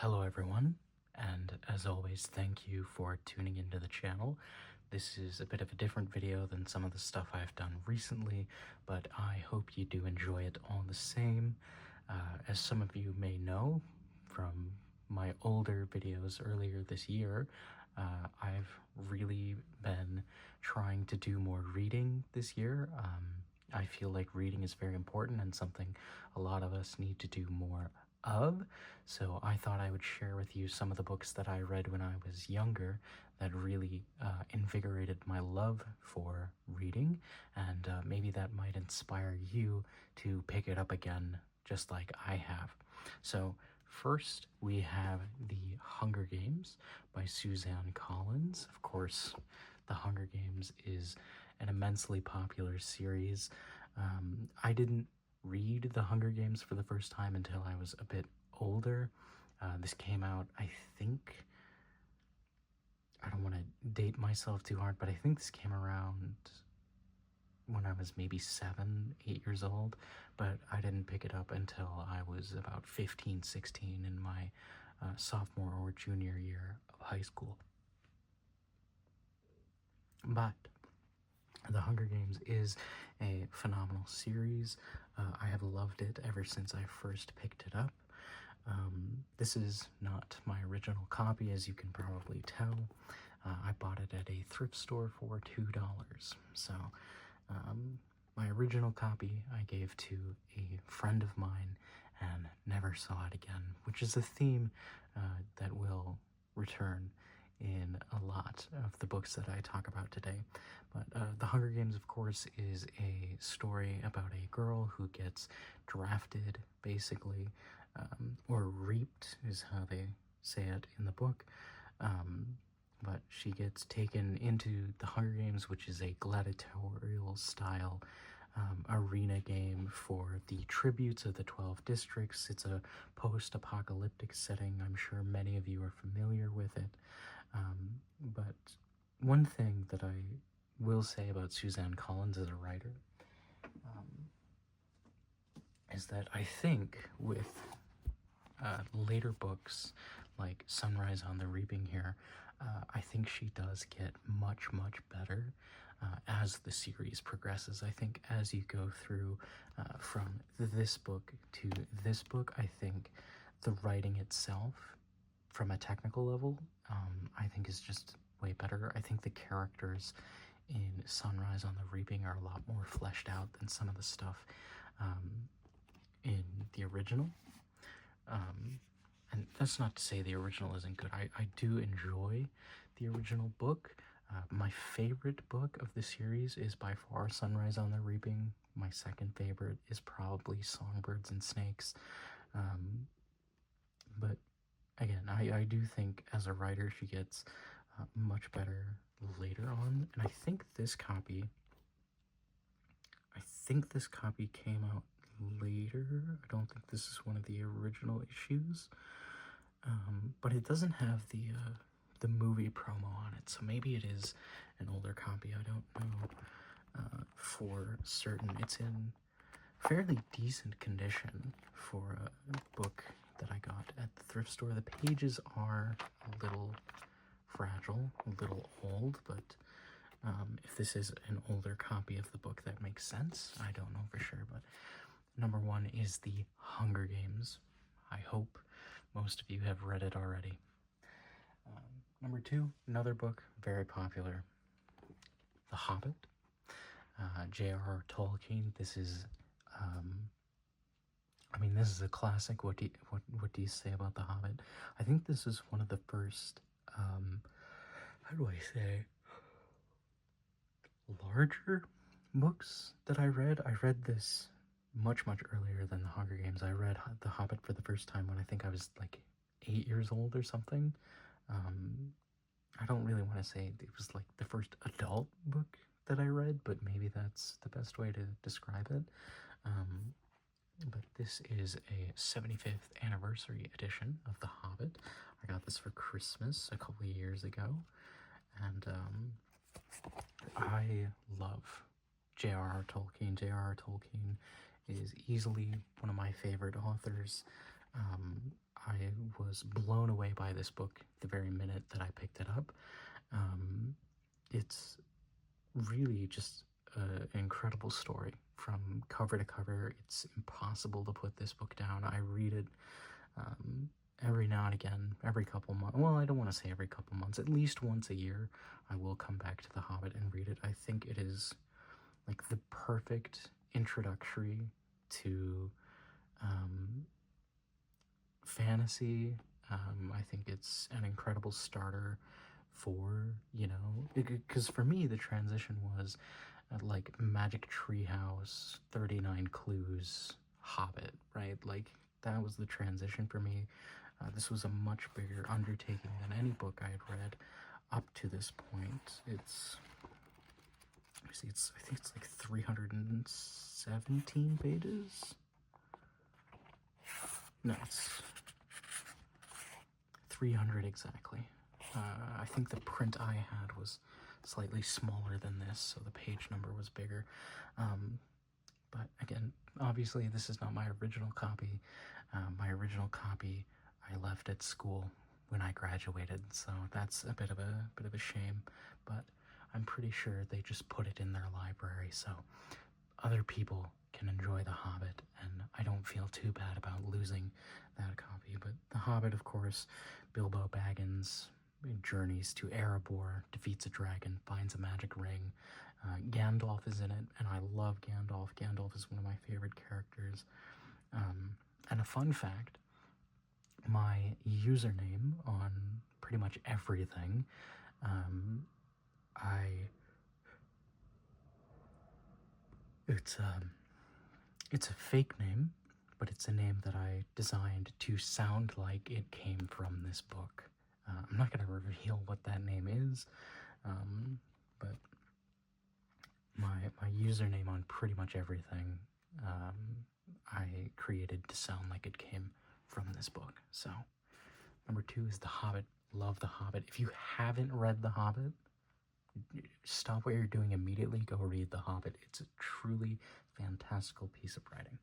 Hello everyone, and as always, thank you for tuning into the channel. This is a bit of a different video than some of the stuff I've done recently, but I hope you do enjoy it all the same. As some of you may know from my older videos earlier this year, I've really been trying to do more reading this year. I feel like reading is very important and something a lot of us need to do more of, so I thought I would share with you some of the books that I read when I was younger that really invigorated my love for reading, and maybe that might inspire you to pick it up again just like I have. So first we have The Hunger Games by Suzanne Collins. Of course, The Hunger Games is an immensely popular series. I didn't read The Hunger Games for the first time until I was a bit older. This came out, I think, I don't want to date myself too hard, but I think this came around when I was maybe 7, 8 years old, but I didn't pick it up until I was about 15, 16 in my sophomore or junior year of high school. But The Hunger Games is a phenomenal series. I have loved it ever since I first picked it up. This is not my original copy, as you can probably tell. I bought it at a thrift store for $2. So my original copy I gave to a friend of mine and never saw it again, which is a theme that will return in a lot of the books that I talk about today. But The Hunger Games, of course, is a story about a girl who gets drafted, basically, or reaped is how they say it in the book. But she gets taken into the Hunger Games, which is a gladiatorial style arena game for the tributes of the 12 districts. It's a post-apocalyptic setting. I'm sure many of you are familiar with it. But one thing that I will say about Suzanne Collins as a writer is that I think with later books like Sunrise on the Reaping here, I think she does get much better as the series progresses. I think as you go through from this book to this book, I think the writing itself from a technical level, I think is just way better. I think the characters in Sunrise on the Reaping are a lot more fleshed out than some of the stuff in the original. And that's not to say the original isn't good. I do enjoy the original book. My favorite book of the series is by far Sunrise on the Reaping. My second favorite is probably Songbirds and Snakes. But again, I do think as a writer she gets much better later on. And I think this copy came out later. I don't think this is one of the original issues, but it doesn't have the movie promo on it, so maybe it is an older copy. I don't know for certain. It's in fairly decent condition for a book that I got at the thrift store. The pages are a little fragile, a little old, but if this is an older copy of the book, that makes sense. I don't know for sure, but number one is The Hunger Games. I hope most of you have read it already. Number two, another book, very popular, The Hobbit, J.R.R. Tolkien. This is, I mean, this is a classic. What do you say about The Hobbit? I think this is one of the first, how do I say, larger books that I read. I read this much earlier than The Hunger Games. I read The Hobbit for the first time when I think I was like 8 years old or something. I don't really want to say it was like the first adult book that I read, but maybe that's the best way to describe it. But this is a 75th anniversary edition of The Hobbit. I got this for Christmas a couple of years ago, and I love J.R.R. Tolkien. J.R.R. Tolkien is easily one of my favorite authors. I was blown away by this book the very minute that I picked it up. It's really just an incredible story from cover to cover. It's impossible to put this book down. I read it every now and again, every couple months. Well, I don't want to say every couple months. At least once a year, I will come back to The Hobbit and read it. I think it is like the perfect introductory to fantasy. I think it's an incredible starter for, you know, because for me the transition was like Magic Treehouse, 39 Clues, Hobbit, right? Like that was the transition for me. This was a much bigger undertaking than any book I had read up to this point. It's, let me see, I think it's like 317 pages. No, it's 300 exactly. I think the print I had was slightly smaller than this, so the page number was bigger. But again, obviously this is not my original copy. My original copy I left at school when I graduated, so that's a bit of a shame. But I'm pretty sure they just put it in their library so other people can enjoy The Hobbit, and I don't feel too bad about losing that copy. But The Hobbit, of course, Bilbo Baggins journeys to Erebor, defeats a dragon, finds a magic ring. Gandalf is in it, and I love Gandalf. Gandalf is one of my favorite characters. And a fun fact, my username on pretty much everything, it's a fake name, but it's a name that I designed to sound like it came from this book. I'm not going to reveal what that name is, but my username on pretty much everything I created to sound like it came from this book. So, number 2 is The Hobbit. Love The Hobbit. If you haven't read The Hobbit, stop what you're doing immediately, go read The Hobbit. It's a truly fantastical piece of writing.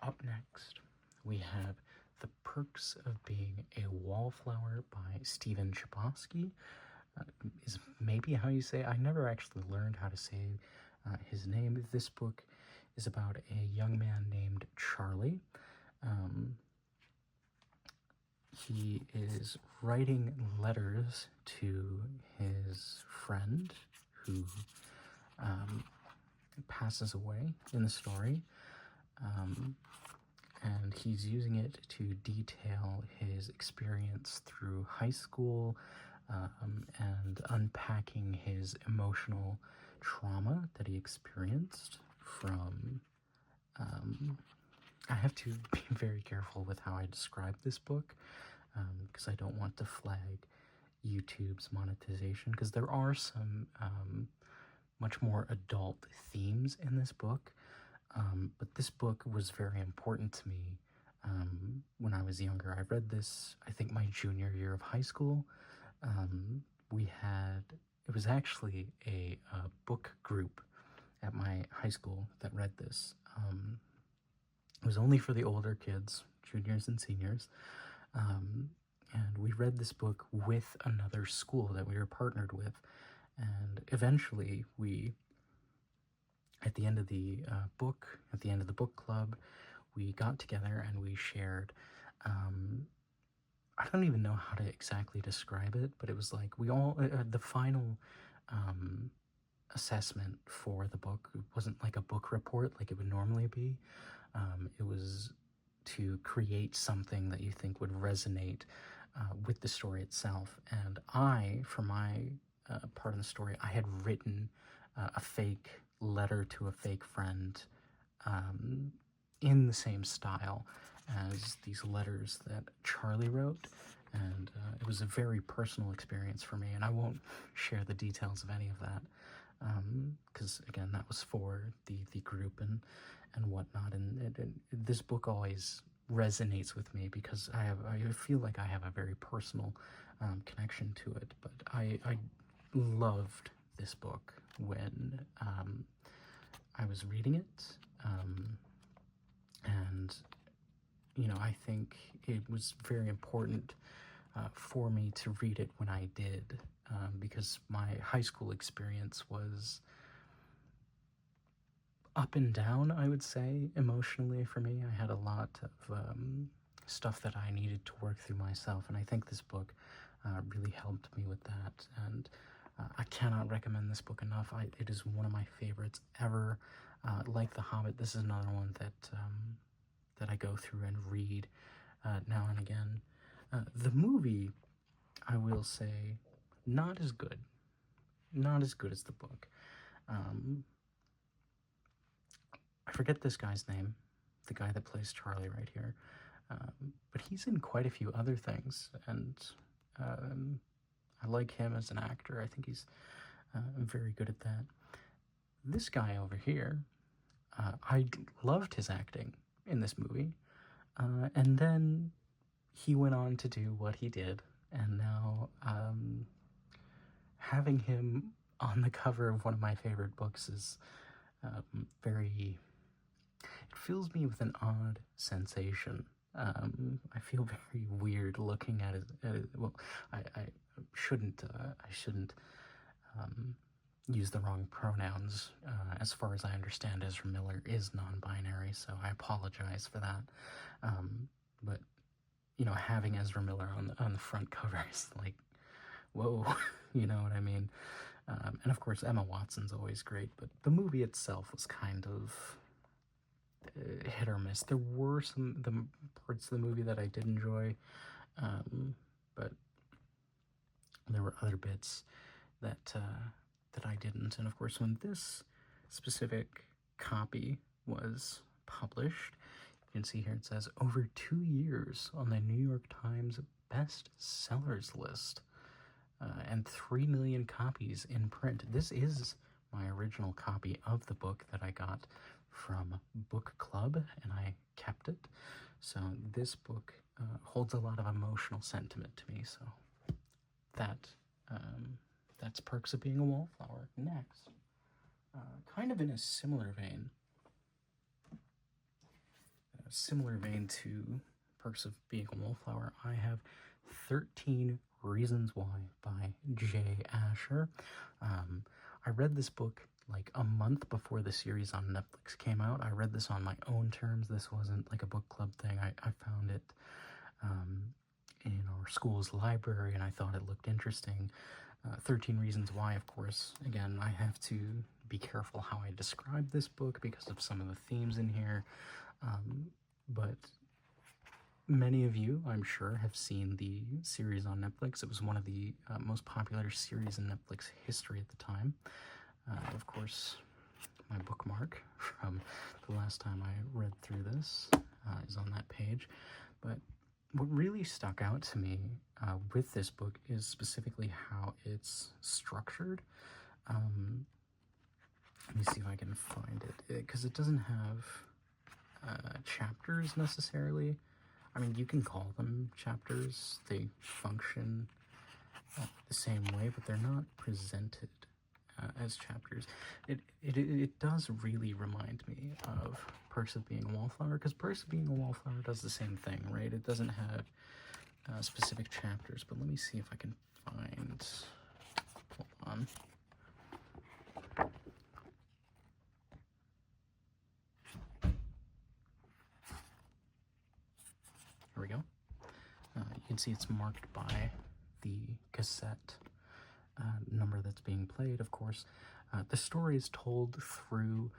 Up next, we have The Perks of Being a Wallflower by Stephen Chbosky. Is maybe how you say it. I never actually learned how to say his name. This book is about a young man named Charlie. He is writing letters to his friend who passes away in the story, and he's using it to detail his experience through high school and unpacking his emotional trauma that he experienced from I have to be very careful with how I describe this book because I don't want to flag YouTube's monetization, because there are some much more adult themes in this book, but this book was very important to me when I was younger. I read this, I think, my junior year of high school. It was actually a book group at my high school that read this. It was only for the older kids, juniors and seniors, and we read this book with another school that we were partnered with, and eventually at the end of the book, at the end of the book club, we got together and we shared, I don't even know how to exactly describe it, but it was like the final assessment for the book, it wasn't like a book report like it would normally be. It was to create something that you think would resonate with the story itself. And for my part of the story, I had written a fake letter to a fake friend in the same style as these letters that Charlie wrote. And it was a very personal experience for me, and I won't share the details of any of that, because again, that was for the group and whatnot. And this book always resonates with me because I feel like I have a very personal connection to it. But I loved this book when I was reading it, and you know, I think it was very important for me to read it when I did, because my high school experience was up and down, I would say, emotionally for me. I had a lot of stuff that I needed to work through myself, and I think this book really helped me with that. And I cannot recommend this book enough. It is one of my favorites ever. Like The Hobbit, this is another one that I go through and read now and again. The movie, I will say, not as good. Not as good as the book. I forget this guy's name, the guy that plays Charlie right here, but he's in quite a few other things, and I like him as an actor. I think he's very good at that. This guy over here, I loved his acting in this movie, and then he went on to do what he did, and now having him on the cover of one of my favorite books is very... It fills me with an odd sensation. I feel very weird looking at it. Well, I shouldn't use the wrong pronouns. As far as I understand, Ezra Miller is non-binary, so I apologize for that. But you know, having Ezra Miller on the front cover is like, whoa, you know what I mean? And of course, Emma Watson's always great, but the movie itself was kind of hit or miss. There were the parts of the movie that I did enjoy, but there were other bits that I didn't. And of course, when this specific copy was published, you can see here it says over 2 years on the New York Times best sellers list, and 3 million copies in print. This is my original copy of the book that I got from Book Club, and I kept it. So this book holds a lot of emotional sentiment to me. So that's Perks of Being a Wallflower. Next, kind of in a similar vein to Perks of Being a Wallflower, I have 13 Reasons Why by Jay Asher. I read this book like a month before the series on Netflix came out. I read this on my own terms. This wasn't like a book club thing. I found it in our school's library, and I thought it looked interesting. 13 Reasons Why, of course. Again, I have to be careful how I describe this book because of some of the themes in here. But many of you, I'm sure, have seen the series on Netflix. It was one of the most popular series in Netflix history at the time. Of course, my bookmark from the last time I read through this is on that page. But what really stuck out to me with this book is specifically how it's structured. Let me see if I can find it, because it doesn't have chapters necessarily. I mean, you can call them chapters. They function the same way, but they're not presented as chapters. It does really remind me of Perks of Being a Wallflower, because Perks of Being a Wallflower does the same thing, right? It doesn't have specific chapters, but let me see if I can find... Hold on. Here we go. You can see it's marked by the cassette number that's being played, of course. The story is told through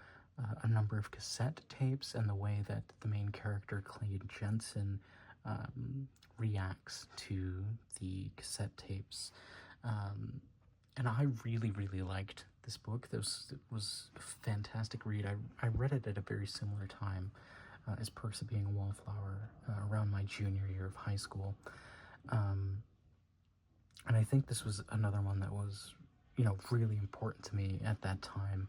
a number of cassette tapes and the way that the main character, Clay Jensen, reacts to the cassette tapes. And I really, really liked this book. It was a fantastic read. I read it at a very similar time as Perks of Being a Wallflower, around my junior year of high school. And I think this was another one that was, you know, really important to me at that time,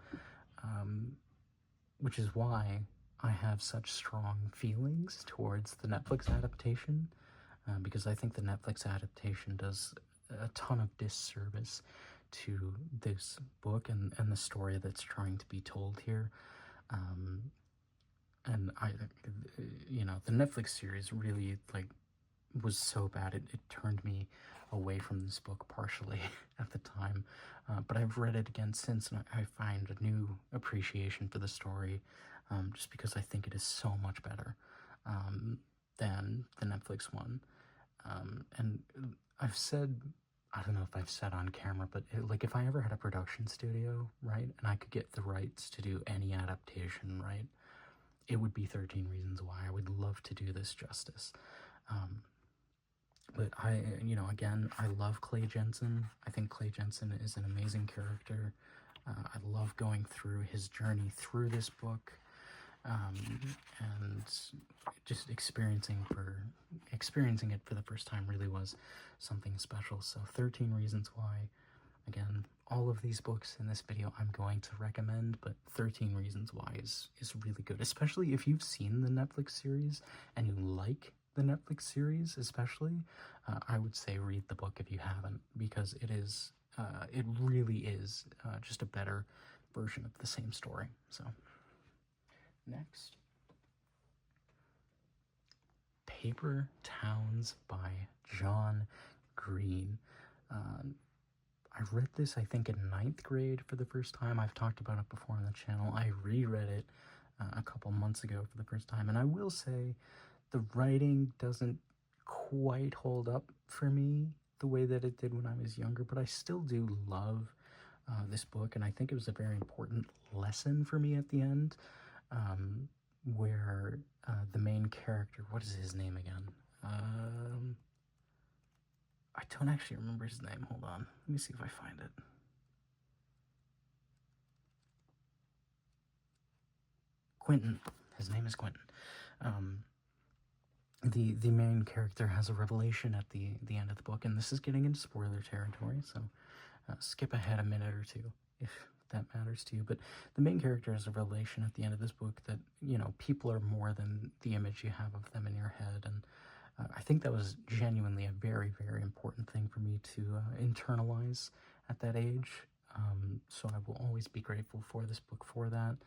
which is why I have such strong feelings towards the Netflix adaptation, because I think the Netflix adaptation does a ton of disservice to this book and the story that's trying to be told here. and the Netflix series really, like, was so bad it turned me away from this book partially at the time. But I've read it again since, and I find a new appreciation for the story, just because I think it is so much better than the Netflix one. And I've said, I don't know if I've said on camera, but like, if I ever had a production studio, right, and I could get the rights to do any adaptation, right, it would be 13 Reasons Why. I would love to do this justice. But again, I love Clay Jensen. I think Clay Jensen is an amazing character. I love going through his journey through this book, and just experiencing it for the first time really was something special. So 13 Reasons Why. Again, all of these books in this video I'm going to recommend, but 13 Reasons Why is really good, especially if you've seen the Netflix series and you like the Netflix series especially. I would say read the book if you haven't, because it really is just a better version of the same story. So, next. Paper Towns by John Green. I read this, I think, in 9th grade for the first time. I've talked about it before on the channel. I reread it a couple months ago for the first time, and I will say the writing doesn't quite hold up for me the way that it did when I was younger, but I still do love this book, and I think it was a very important lesson for me at the end, where the main character, what is his name again? I don't actually remember his name. Hold on. Let me see if I find it. Quentin. His name is Quentin. The main character has a revelation at the end of the book, and this is getting into spoiler territory, so skip ahead a minute or two if that matters to you. But the main character has a revelation at the end of this book that, people are more than the image you have of them in your head, and I think that was genuinely a very, very important thing for me to internalize at that age. So I will always be grateful for this book for that.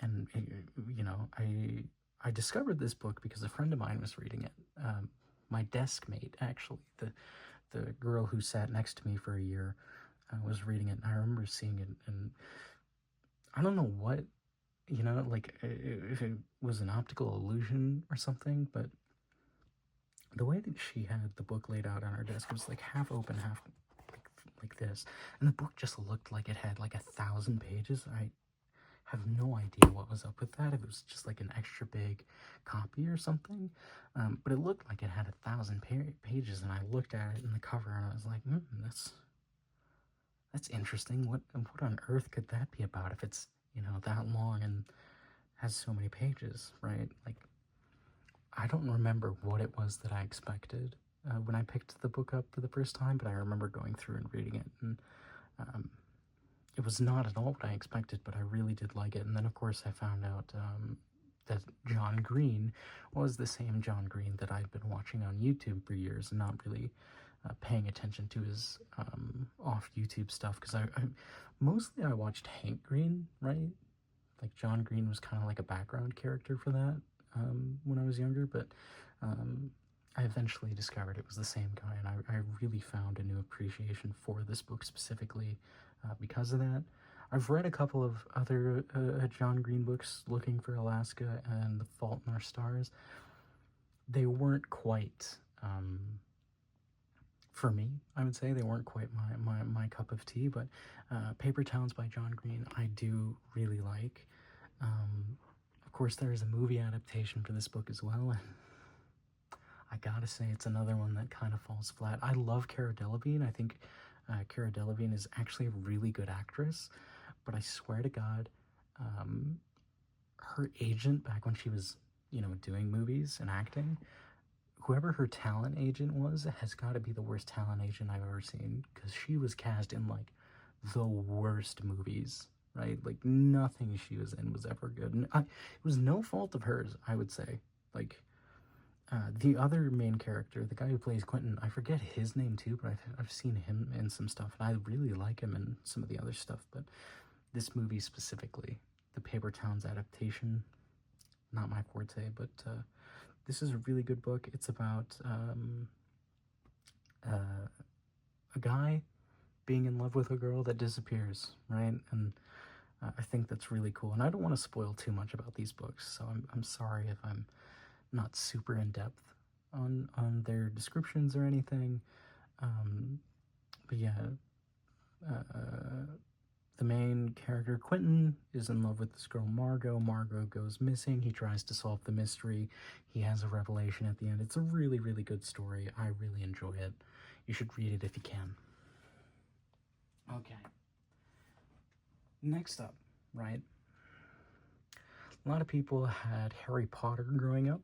And I discovered this book because a friend of mine was reading it. My desk mate, actually, the girl who sat next to me for a year, was reading it, and I remember seeing it, and I don't know what, like, if it was an optical illusion or something, but the way that she had the book laid out on her desk was like half open, half like this, and the book just looked like it had like 1,000 pages. I have no idea what was up with that, if it was just like an extra big copy or something, but it looked like it had 1,000 pages, and I looked at it in the cover, and I was like, that's interesting. What on earth could that be about if it's, that long and has so many pages, right? Like, I don't remember what it was that I expected when I picked the book up for the first time, but I remember going through and reading it, and it was not at all what I expected, but I really did like it. And then, of course, I found out that John Green was the same John Green that I'd been watching on YouTube for years and not really paying attention to his off YouTube stuff, because I mostly watched Hank Green, right? Like, John Green was kind of like a background character for that when I was younger, but I eventually discovered it was the same guy, and I really found a new appreciation for this book specifically because of that. I've read a couple of other John Green books, Looking for Alaska and The Fault in Our Stars. They weren't quite, for me, I would say, they weren't quite my cup of tea, but Paper Towns by John Green I do really like. Of course, there is a movie adaptation for this book as well, and I gotta say, it's another one that kind of falls flat. I love Cara Delevingne. I think Cara Delevingne is actually a really good actress, but I swear to God, her agent back when she was, doing movies and acting, whoever her talent agent was, has got to be the worst talent agent I've ever seen, because she was cast in, like, the worst movies, right? Like, nothing she was in was ever good, and it was no fault of hers, I would say. Like, the other main character, the guy who plays Quentin, I forget his name too, but I've seen him in some stuff, and I really like him in some of the other stuff, but this movie specifically, the Paper Towns adaptation. Not my forte, but this is a really good book. It's about a guy being in love with a girl that disappears, right? And I think that's really cool. And I don't want to spoil too much about these books, so I'm sorry if I'm not super in depth on their descriptions or anything. But yeah, the main character, Quentin, is in love with this girl, Margot. Margot goes missing. He tries to solve the mystery. He has a revelation at the end. It's a really, really good story. I really enjoy it. You should read it if you can. Okay. Next up, right? A lot of people had Harry Potter growing up.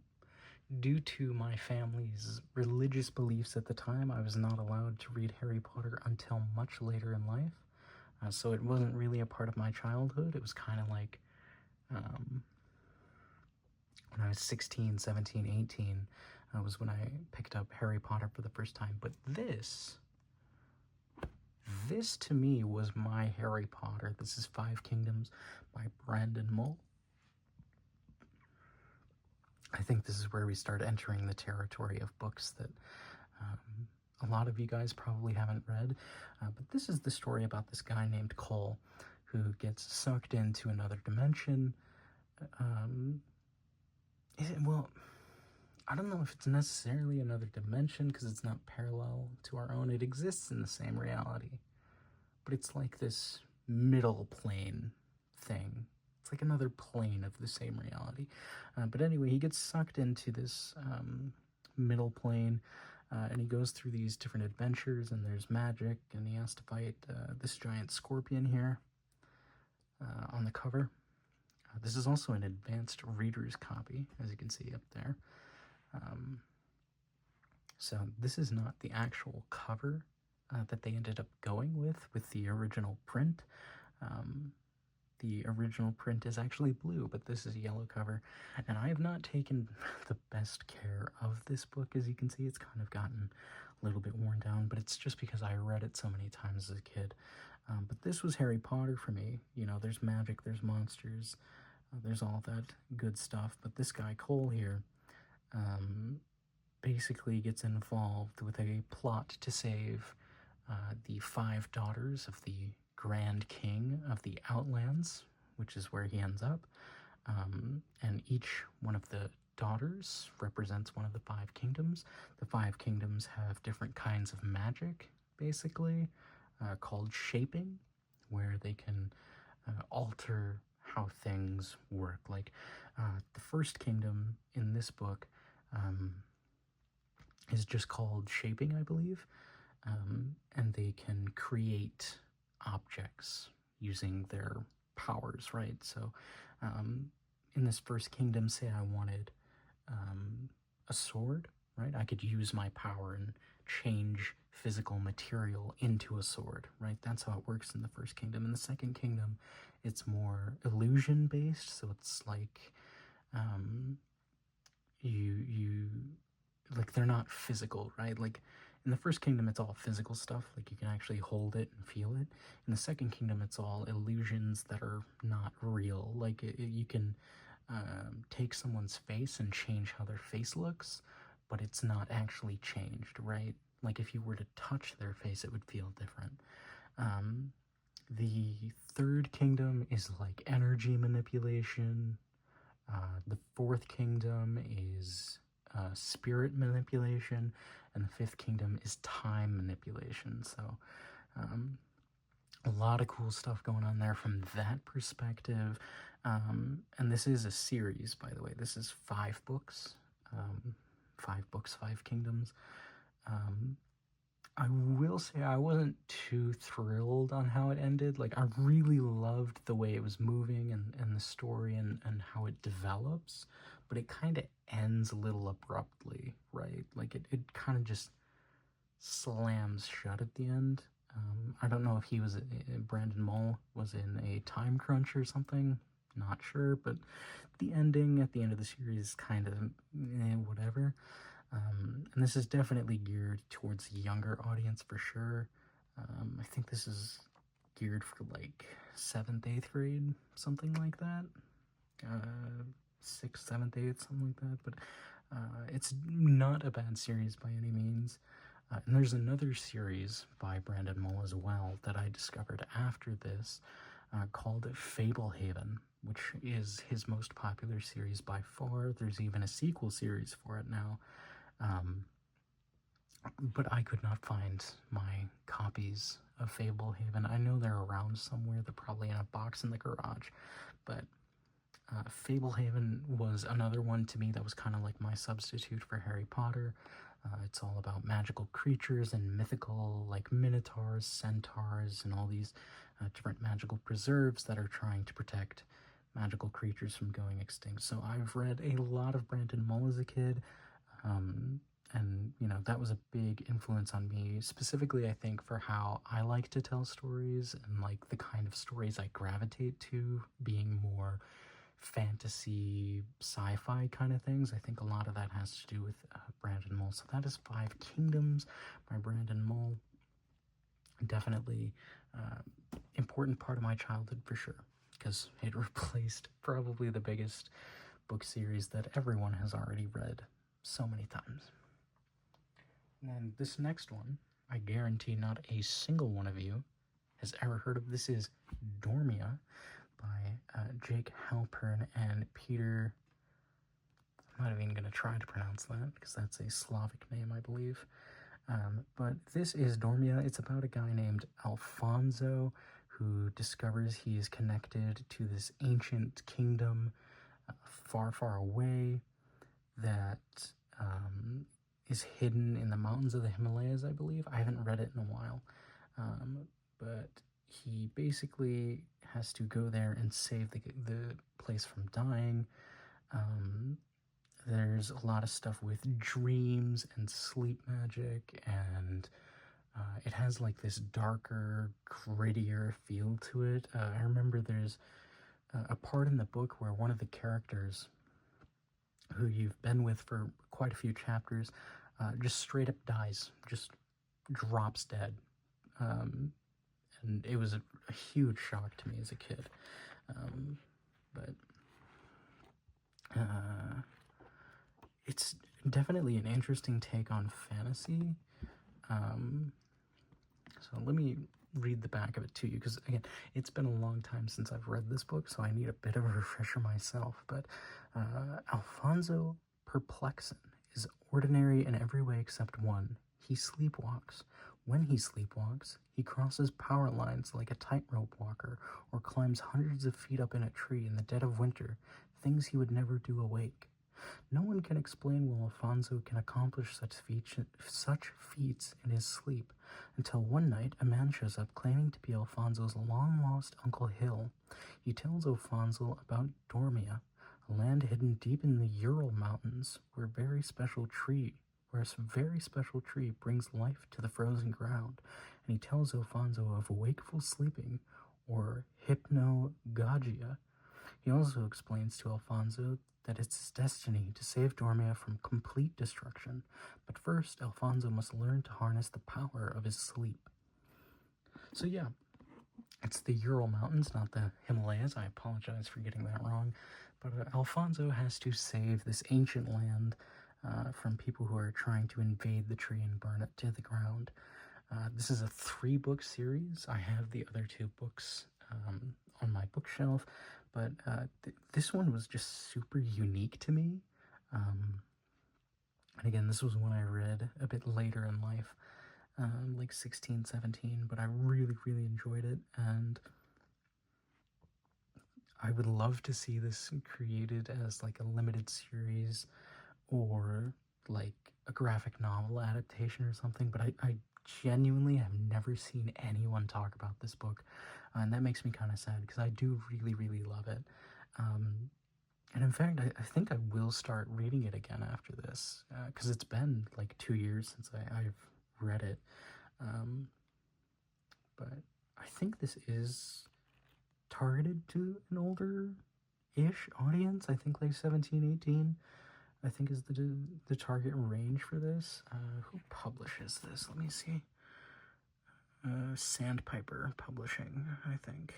Due to my family's religious beliefs at the time, I was not allowed to read Harry Potter until much later in life. So it wasn't really a part of my childhood. It was kind of like when I was 16, 17, 18 was when I picked up Harry Potter for the first time. But this to me was my Harry Potter. This is Five Kingdoms by Brandon Mull. I think this is where we start entering the territory of books that a lot of you guys probably haven't read, but this is the story about this guy named Cole who gets sucked into another dimension. Well, I don't know if it's necessarily another dimension because it's not parallel to our own. It exists in the same reality, but it's like this middle plane thing. It's like another plane of the same reality. But anyway, he gets sucked into this middle plane, and he goes through these different adventures, and there's magic, and he has to fight this giant scorpion here on the cover. This is also an advanced reader's copy, as you can see up there. So this is not the actual cover that they ended up going with the original print. The original print is actually blue, but this is a yellow cover. And I have not taken the best care of this book. As you can see, it's kind of gotten a little bit worn down, but it's just because I read it so many times as a kid. But this was Harry Potter for me. You know, there's magic, there's monsters, there's all that good stuff. But this guy, Cole here, basically gets involved with a plot to save the 5 daughters of the Grand King of the Outlands, which is where he ends up. And each one of the daughters represents one of the 5 kingdoms. The 5 kingdoms have different kinds of magic, basically, called shaping, where they can alter how things work. Like, the first kingdom in this book is just called shaping, I believe. And they can create objects using their powers, right? So in this first kingdom, say I wanted a sword, right? I could use my power and change physical material into a sword, right? That's how it works in the first kingdom. In the second kingdom, it's more illusion based, so it's like like they're not physical, right? Like in the first kingdom, it's all physical stuff, like you can actually hold it and feel it. In the second kingdom, it's all illusions that are not real. Like you can take someone's face and change how their face looks, but it's not actually changed, right? Like if you were to touch their face, it would feel different. The third kingdom is like energy manipulation. The fourth kingdom is spirit manipulation, and the fifth kingdom is time manipulation. So a lot of cool stuff going on there from that perspective. And this is a series, by the way. This is 5 books. 5 books, 5 kingdoms. I will say I wasn't too thrilled on how it ended. Like, I really loved the way it was moving and the story and how it develops, but it kind of ends a little abruptly, right? Like, it kind of just slams shut at the end. I don't know if he was, Brandon Mull was in a time crunch or something, not sure, but the ending at the end of the series is kind of whatever. And this is definitely geared towards a younger audience for sure. I think this is geared for like 7th, 8th grade, something like that. 6th, 7th, 8th, something like that. But it's not a bad series by any means. And there's another series by Brandon Mull as well that I discovered after this, called Fablehaven, which is his most popular series by far. There's even a sequel series for it now. But I could not find my copies of Fablehaven. I know they're around somewhere. They're probably in a box in the garage. But Fablehaven was another one to me that was kind of like my substitute for Harry Potter. It's all about magical creatures and mythical, like minotaurs, centaurs, and all these different magical preserves that are trying to protect magical creatures from going extinct. So I've read a lot of Brandon Mull as a kid, and, you know, that was a big influence on me, specifically, I think, for how I like to tell stories and, like, the kind of stories I gravitate to being more fantasy, sci-fi kind of things. I think a lot of that has to do with Brandon Mull. So that is Five Kingdoms by Brandon Mull. Definitely important part of my childhood for sure, because it replaced probably the biggest book series that everyone has already read so many times. And this next one, I guarantee not a single one of you has ever heard of. This is Dormia by Jake Halpern and Peter. I'm not even going to try to pronounce that because that's a Slavic name, I believe. But this is Dormia. It's about a guy named Alfonso who discovers he is connected to this ancient kingdom far, far away that is hidden in the mountains of the Himalayas, I believe. I haven't read it in a while. But he basically has to go there and save the place from dying. There's a lot of stuff with dreams and sleep magic, and it has like this darker, grittier feel to it. I remember there's a part in the book where one of the characters who you've been with for quite a few chapters just straight up dies, just drops dead. And it was a huge shock to me as a kid. But it's definitely an interesting take on fantasy. So let me read the back of it to you, because again, it's been a long time since I've read this book, so I need a bit of a refresher myself. But Alfonso Perplexin is ordinary in every way except one. He sleepwalks. When he sleepwalks, he crosses power lines like a tightrope walker, or climbs hundreds of feet up in a tree in the dead of winter, things he would never do awake. No one can explain why Alfonso can accomplish such feats in his sleep, until one night a man shows up claiming to be Alfonso's long-lost Uncle Hill. He tells Alfonso about Dormia, a land hidden deep in the Ural Mountains, where a very special tree brings life to the frozen ground, and he tells Alfonso of wakeful sleeping, or hypnagogia. He also explains to Alfonso that it's his destiny to save Dormia from complete destruction, but first Alfonso must learn to harness the power of his sleep. So yeah, it's the Ural Mountains, not the Himalayas. I apologize for getting that wrong, but Alfonso has to save this ancient land from people who are trying to invade the tree and burn it to the ground. This is a 3-book series. I have the other 2 books on my bookshelf, but this one was just super unique to me. And again, this was one I read a bit later in life, like 16, 17, but I really, really enjoyed it, and I would love to see this created as like a limited series or like a graphic novel adaptation or something, but I genuinely have never seen anyone talk about this book, and that makes me kind of sad because I do really, really love it. And in fact, I think I will start reading it again after this, because it's been like 2 years since I've read it. But I think this is targeted to an older-ish audience. I think like 17, 18, I think is the target range for this. Who publishes this? Let me see. Sandpiper Publishing, I think.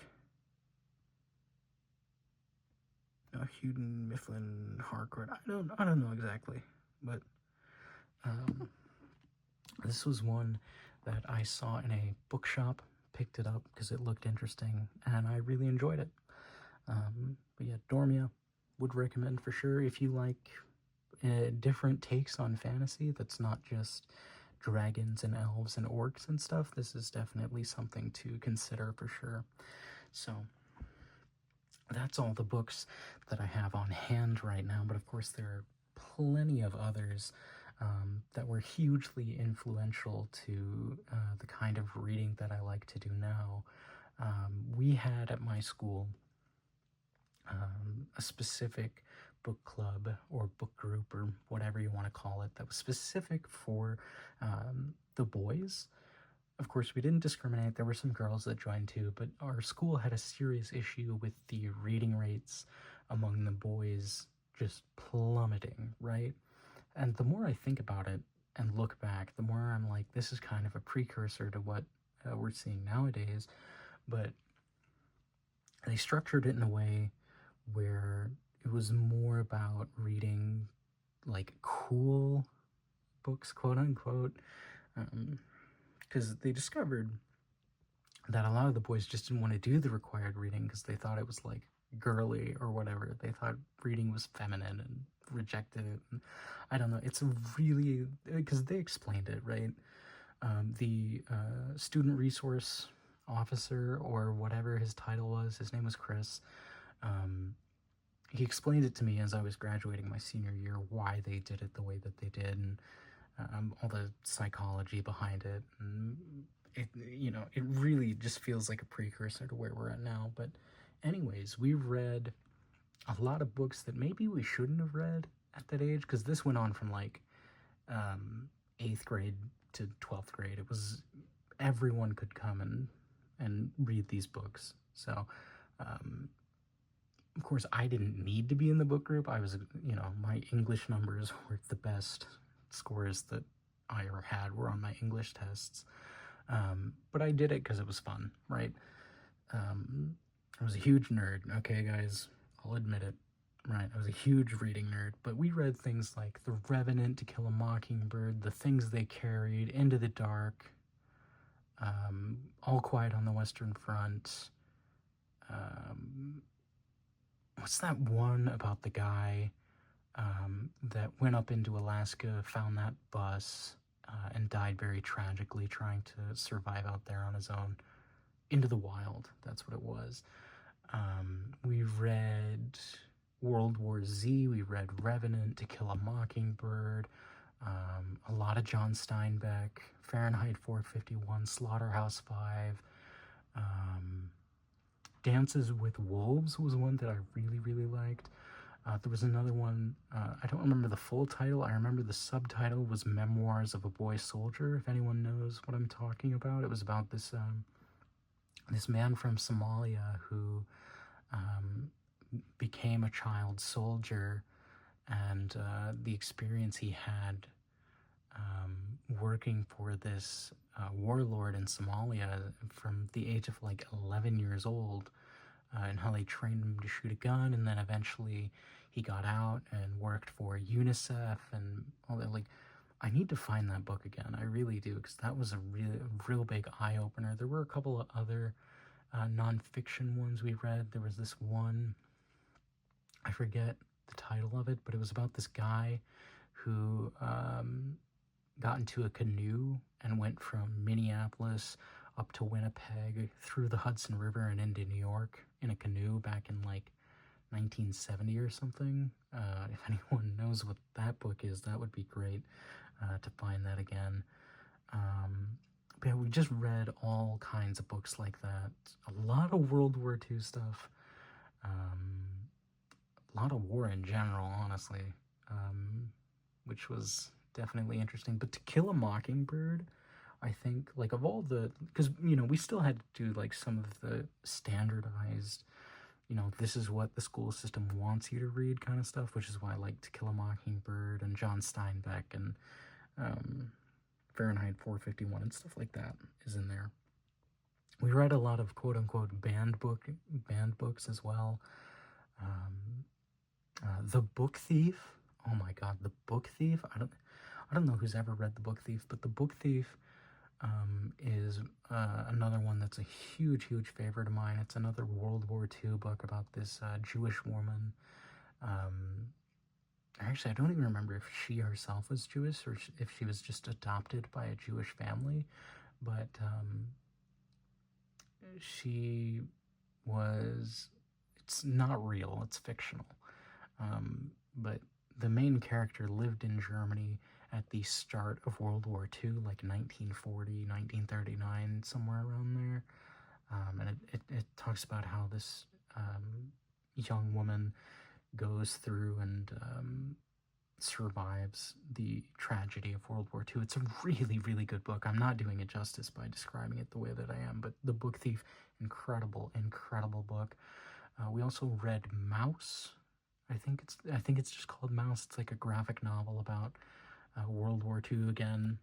Houghton Mifflin Harcourt. I don't know exactly, but this was one that I saw in a bookshop, picked it up because it looked interesting, and I really enjoyed it. But yeah, Dormia, would recommend for sure if you like different takes on fantasy that's not just dragons and elves and orcs and stuff. This is definitely something to consider for sure. So that's all the books that I have on hand right now, but of course there are plenty of others that were hugely influential to the kind of reading that I like to do now. We had at my school a specific book club or book group or whatever you want to call it that was specific for the boys. Of course, we didn't discriminate. There were some girls that joined too, but our school had a serious issue with the reading rates among the boys just plummeting, right? And the more I think about it and look back, the more I'm like, this is kind of a precursor to what we're seeing nowadays. But they structured it in a way where it was more about reading like cool books, quote unquote, because they discovered that a lot of the boys just didn't want to do the required reading because they thought it was like girly or whatever. They thought reading was feminine and rejected it. And I don't know. It's a really, because they explained it, right? The student resource officer or whatever his title was, his name was Chris. He explained it to me as I was graduating my senior year, why they did it the way that they did, and all the psychology behind it. And it, you know, it really just feels like a precursor to where we're at now. But anyways, we read a lot of books that maybe we shouldn't have read at that age, because this went on from like 8th grade to 12th grade. It was, everyone could come and read these books. So of course I didn't need to be in the book group. I was, you know, my English numbers were the best scores that I ever had were on my English tests. But I did it because it was fun, right? I was a huge nerd, okay guys, I'll admit it, right? I was a huge reading nerd, but we read things like The Revenant, To Kill a Mockingbird, The Things They Carried, Into the Dark, All Quiet on the Western Front. What's that one about the guy that went up into Alaska, found that bus, and died very tragically trying to survive out there on his own? Into the Wild, that's what it was. We read World War Z, we read Revenant, To Kill a Mockingbird, a lot of John Steinbeck, Fahrenheit 451, Slaughterhouse-Five, Dances with Wolves was one that I really, really liked. There was another one, I don't remember the full title, I remember the subtitle was Memoirs of a Boy Soldier, if anyone knows what I'm talking about. It was about this, this man from Somalia who became a child soldier, and the experience he had working for this warlord in Somalia from the age of like 11 years old, and how they trained him to shoot a gun, and then eventually he got out and worked for UNICEF and all that. Like, I need to find that book again, I really do, because that was a real big eye-opener. There were a couple of other non-fiction ones we read. There was this one, I forget the title of it, but it was about this guy who got into a canoe and went from Minneapolis up to Winnipeg through the Hudson River and into New York in a canoe back in like 1970 or something. If anyone knows what that book is, that would be great to find that again. But yeah, we just read all kinds of books like that. A lot of World War II stuff. A lot of war in general, honestly, which was definitely interesting. But To Kill a Mockingbird, I think, like, of all the, because, you know, we still had to do like some of the standardized, you know, this is what the school system wants you to read kind of stuff, which is why I like To Kill a Mockingbird and John Steinbeck and Fahrenheit 451 and stuff like that is in there. We read a lot of quote-unquote banned books as well. The Book Thief. Oh my god, The Book Thief. I don't know who's ever read The Book Thief, but The Book Thief is another one that's a huge favorite of mine. It's another World War II book about this Jewish woman. Actually, I don't even remember if she herself was Jewish or if she was just adopted by a Jewish family, but she was. It's not real, it's fictional. But the main character lived in Germany at the start of World War II, like 1940, 1939, somewhere around there. And it talks about how this young woman goes through and survives the tragedy of World War II. It's a really good book. I'm not doing it justice by describing it the way that I am, but The Book Thief, incredible book. We also read Mouse. I think it's just called Mouse. It's like a graphic novel about World War II again,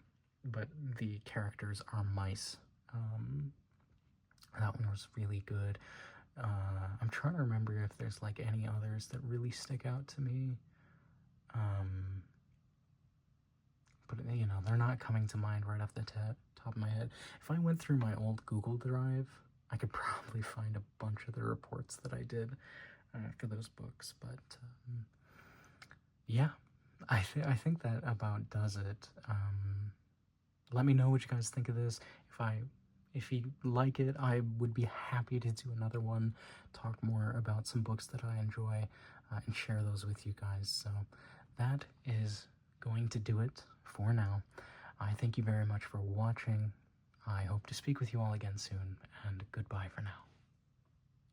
but the characters are mice. That one was really good. I'm trying to remember if there's like any others that really stick out to me. But you know, they're not coming to mind right off the top of my head. If I went through my old Google Drive, I could probably find a bunch of the reports that I did for those books. But yeah, I think that about does it. Let me know what you guys think of this. If you like it, I would be happy to do another one, talk more about some books that I enjoy, and share those with you guys. So that is going to do it for now. I thank you very much for watching. I hope to speak with you all again soon, and goodbye for now.